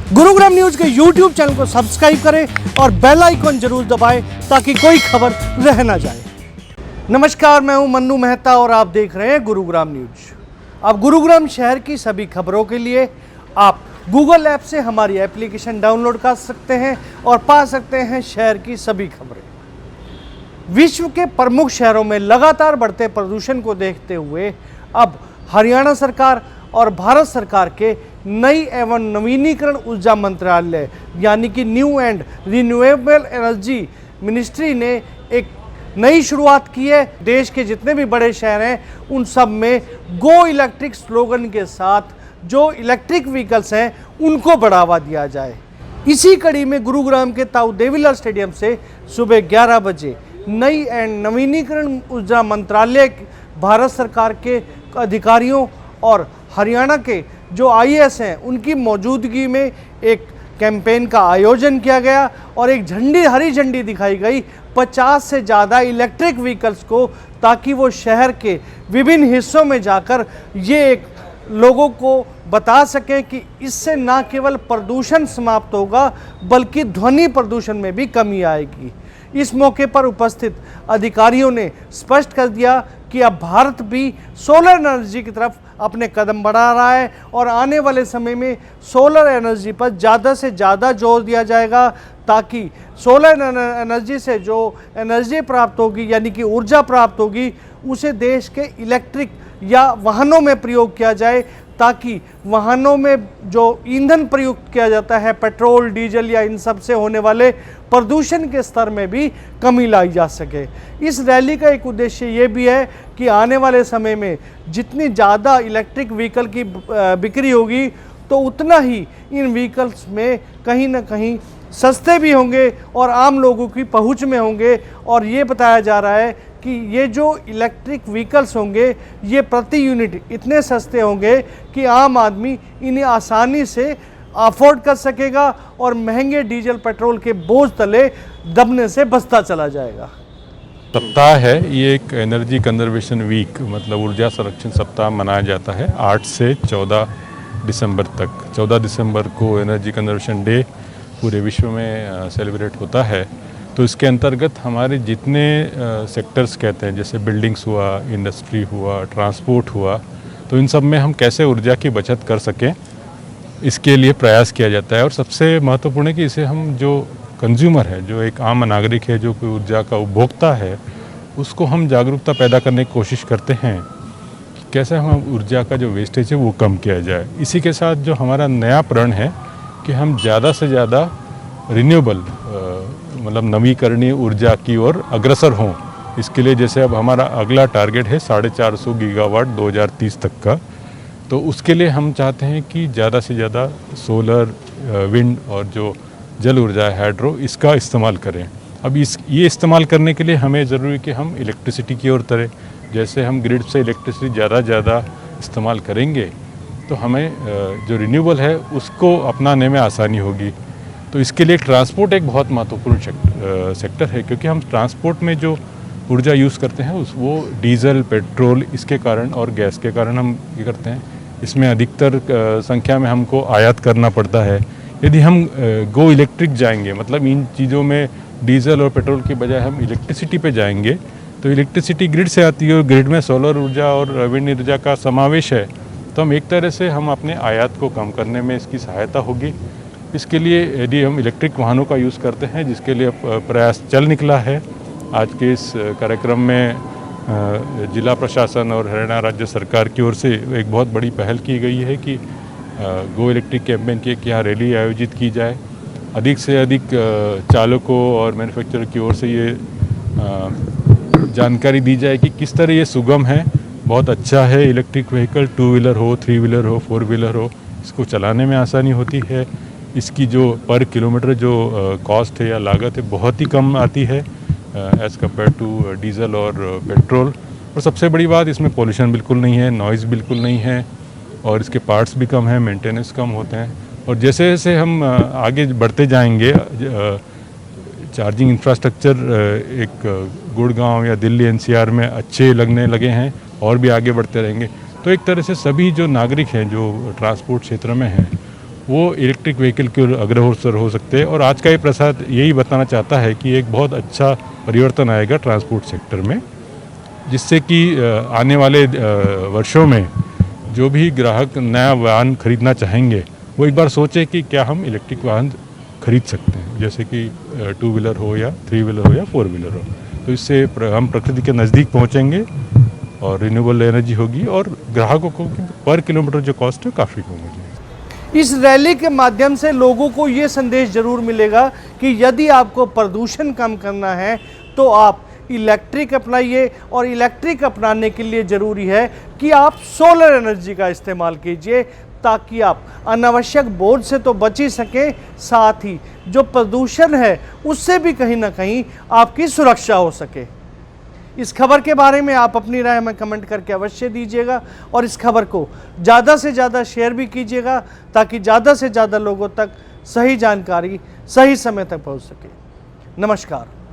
Gurugram news के YouTube channel को subscribe करें और बेल आइकन जरूर दबाएं ताकि कोई खबर रह ना जाए। नमस्कार, मैं हूं मन्नू मेहता और आप देख रहे हैं गुरुग्राम न्यूज। अब गुरुग्राम शहर की सभी खबरों के लिए आप गूगल ऐप से हमारी एप्लीकेशन डाउनलोड कर सकते हैं और पा सकते हैं शहर की सभी खबरें। विश्व के प्रमुख शहरों में लगातार बढ़ते प्रदूषण को देखते हुए अब हरियाणा सरकार और भारत सरकार के नई एवं नवीनीकरण ऊर्जा मंत्रालय यानी कि new and renewable energy ministry ने एक नई शुरुआत की है। देश के जितने भी बड़े शहर हैं उन सब में गो इलेक्ट्रिक स्लोगन के साथ जो इलेक्ट्रिक व्हीकल्स हैं उनको बढ़ावा दिया जाए। इसी कड़ी में गुरुग्राम के ताऊ देवीलाल स्टेडियम से सुबह 11 बजे नई एंड नवीनीकरण ऊर्जा मंत्रालय भारत सरकार के अधिकारियों और हरियाणा के जो आईएएस हैं उनकी मौजूदगी में एक कैंपेन का आयोजन किया गया और एक हरी झंडी दिखाई गई 50 से ज़्यादा इलेक्ट्रिक व्हीकल्स को, ताकि वो शहर के विभिन्न हिस्सों में जाकर ये एक लोगों को बता सकें कि इससे न केवल प्रदूषण समाप्त होगा बल्कि ध्वनि प्रदूषण में भी कमी आएगी। इस मौके पर उपस्थित अधिकारियों ने स्पष्ट कर दिया कि अब भारत भी सोलर एनर्जी की तरफ अपने कदम बढ़ा रहा है और आने वाले समय में सोलर एनर्जी पर ज़्यादा से ज़्यादा जोर दिया जाएगा, ताकि सोलर एनर्जी से जो एनर्जी प्राप्त होगी यानी कि ऊर्जा प्राप्त होगी उसे देश के इलेक्ट्रिक या वाहनों में प्रयोग किया जाए, ताकि वाहनों में जो ईंधन प्रयुक्त किया जाता है पेट्रोल डीजल या इन सब से होने वाले प्रदूषण के स्तर में भी कमी लाई जा सके। इस रैली का एक उद्देश्य ये भी है कि आने वाले समय में जितनी ज़्यादा इलेक्ट्रिक व्हीकल की बिक्री होगी तो उतना ही इन व्हीकल्स में कहीं ना कहीं सस्ते भी होंगे और आम लोगों की पहुंच में होंगे। और ये बताया जा रहा है कि ये जो इलेक्ट्रिक व्हीकल्स होंगे ये प्रति यूनिट इतने सस्ते होंगे कि आम आदमी इन्हें आसानी से अफोर्ड कर सकेगा और महंगे डीजल पेट्रोल के बोझ तले दबने से बचता चला जाएगा। सप्ताह है ये, एक एनर्जी कंजर्वेशन वीक मतलब ऊर्जा संरक्षण सप्ताह मनाया जाता है 8 से 14 दिसंबर तक। 14 दिसंबर को एनर्जी कंजर्वेशन डे पूरे विश्व में सेलिब्रेट होता है। तो इसके अंतर्गत हमारे जितने सेक्टर्स कहते हैं, जैसे बिल्डिंग्स हुआ, इंडस्ट्री हुआ, ट्रांसपोर्ट हुआ, तो इन सब में हम कैसे ऊर्जा की बचत कर सकें इसके लिए प्रयास किया जाता है। और सबसे महत्वपूर्ण है कि इसे हम जो कंज्यूमर है, जो एक आम नागरिक है, जो कोई ऊर्जा का उपभोक्ता है, उसको हम जागरूकता पैदा करने की कोशिश करते हैं कि कैसे हम ऊर्जा का जो वेस्टेज है वो कम किया जाए। इसी के साथ जो हमारा नया प्रण है कि हम ज़्यादा से ज़्यादा रिन्यूएबल मतलब नवीकरणीय ऊर्जा की ओर अग्रसर हों। इसके लिए जैसे अब हमारा अगला टारगेट है 450 गीगावाट 2030 तक का, तो उसके लिए हम चाहते हैं कि ज़्यादा से ज़्यादा सोलर, विंड और जो जल ऊर्जा है हाइड्रो, इसका इस्तेमाल करें। अब ये इस्तेमाल करने के लिए हमें ज़रूरी है कि हम इलेक्ट्रिसिटी की ओर तरें। जैसे हम ग्रिड से इलेक्ट्रिसिटी ज़्यादा इस्तेमाल करेंगे तो हमें जो रिन्यूएबल है उसको अपनाने में आसानी होगी। तो इसके लिए ट्रांसपोर्ट एक बहुत महत्वपूर्ण सेक्टर है, क्योंकि हम ट्रांसपोर्ट में जो ऊर्जा यूज़ करते हैं वो डीजल, पेट्रोल इसके कारण और गैस के कारण हम ये करते हैं। इसमें अधिकतर संख्या में हमको आयात करना पड़ता है। यदि हम गो इलेक्ट्रिक जाएंगे, मतलब इन चीज़ों में डीजल और पेट्रोल के बजाय हम इलेक्ट्रिसिटी पे जाएंगे, तो इलेक्ट्रिसिटी ग्रिड से आती है और ग्रिड में सोलर ऊर्जा और विंड ऊर्जा का समावेश है, तो हम एक तरह से हम अपने आयात को कम करने में इसकी सहायता होगी। इसके लिए यदि हम इलेक्ट्रिक वाहनों का यूज़ करते हैं, जिसके लिए प्रयास चल निकला है, आज के इस कार्यक्रम में जिला प्रशासन और हरियाणा राज्य सरकार की ओर से एक बहुत बड़ी पहल की गई है कि गो इलेक्ट्रिक कैंपेन की यहाँ रैली आयोजित की जाए। अधिक से अधिक चालकों और मैन्युफैक्चरर की ओर से ये जानकारी दी जाए कि किस तरह ये सुगम है, बहुत अच्छा है इलेक्ट्रिक व्हीकल, 2 व्हीलर हो, 3 व्हीलर हो, 4 व्हीलर हो, इसको चलाने में आसानी होती है। इसकी जो पर किलोमीटर जो कॉस्ट है या लागत है बहुत ही कम आती है एज़ कम्पेयर टू डीजल और पेट्रोल। और सबसे बड़ी बात, इसमें पॉल्यूशन बिल्कुल नहीं है, नॉइज़ बिल्कुल नहीं है और इसके पार्ट्स भी कम हैं, मेंटेनेंस कम होते हैं। और जैसे जैसे हम आगे बढ़ते जाएंगे, चार्जिंग इंफ्रास्ट्रक्चर एक गुड़गांव या दिल्ली एनसीआर में अच्छे लगने लगे हैं और भी आगे बढ़ते रहेंगे। तो एक तरह से सभी जो नागरिक हैं जो ट्रांसपोर्ट क्षेत्र में हैं वो इलेक्ट्रिक व्हीकल के अग्रसर हो सकते हैं। और आज का ये प्रसाद यही बताना चाहता है कि एक बहुत अच्छा परिवर्तन आएगा ट्रांसपोर्ट सेक्टर में, जिससे कि आने वाले वर्षों में जो भी ग्राहक नया वाहन खरीदना चाहेंगे वो एक बार सोचे कि क्या हम इलेक्ट्रिक वाहन खरीद सकते हैं, जैसे कि 2 व्हीलर हो या 3 व्हीलर हो या 4 व्हीलर हो। तो इससे हम प्रकृति के नज़दीक पहुंचेंगे और रिन्यूएबल एनर्जी होगी और ग्राहकों को पर किलोमीटर जो कॉस्ट है काफ़ी कम होगी। इस रैली के माध्यम से लोगों को ये संदेश जरूर मिलेगा कि यदि आपको प्रदूषण कम करना है तो आप इलेक्ट्रिक अपनाइए, और इलेक्ट्रिक अपनाने के लिए ज़रूरी है कि आप सोलर एनर्जी का इस्तेमाल कीजिए, ताकि आप अनावश्यक बोझ से तो बच ही सकें, साथ ही जो प्रदूषण है उससे भी कहीं ना कहीं आपकी सुरक्षा हो सके। इस खबर के बारे में आप अपनी राय हमें कमेंट करके अवश्य दीजिएगा, और इस खबर को ज़्यादा से ज़्यादा शेयर भी कीजिएगा, ताकि ज़्यादा से ज़्यादा लोगों तक सही जानकारी सही समय तक पहुंच सके। नमस्कार।